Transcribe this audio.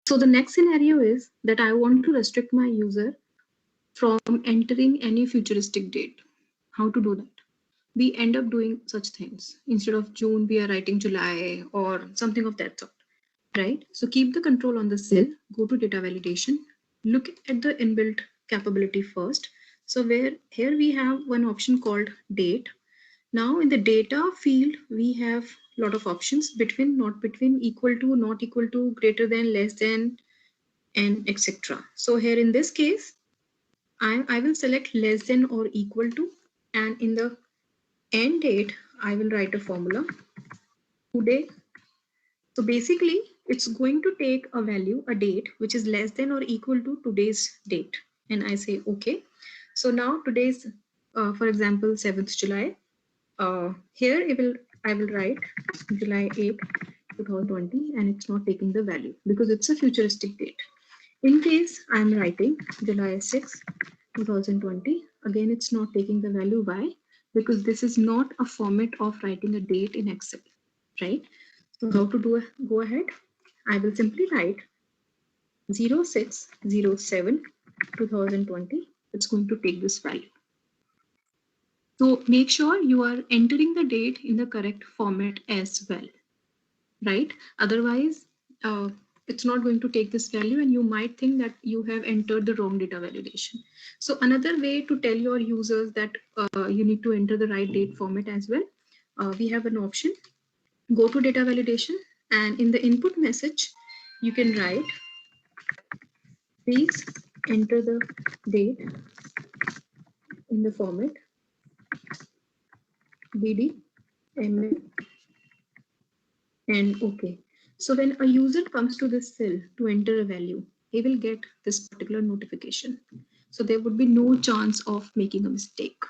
So the next scenario is that I want to restrict my user from entering any futuristic date. How to do that? We end up doing such things. Instead of June, we are writing July or something of that sort, right? So keep the control on the cell, go to data validation, look at the inbuilt capability first. So where here we have one option called date. Now in the data field, we have a lot of options: between, not between, equal to, not equal to, greater than, less than, and etc. So here in this case, I will select less than or equal to, and in the end date, I will write a formula today. So basically, it's going to take a value, a date, which is less than or equal to today's date. And I say, okay. So now today's, for example, 7th July. Here I will write July 8, 2020, and it's not taking the value because it's a futuristic date. In case I'm writing July 6, 2020, again, it's not taking the value. Why? Because this is not a format of writing a date in Excel, right? So how to do go ahead? I will simply write 0607 2020. It's going to take this value. So make sure you are entering the date in the correct format as well, right? Otherwise, it's not going to take this value and you might think that you have entered the wrong data validation. So another way to tell your users that you need to enter the right date format as well, we have an option. Go to data validation, and in the input message, you can write, please enter the date in the format BD, ML, and OK. So when a user comes to this cell to enter a value, he will get this particular notification. So there would be no chance of making a mistake.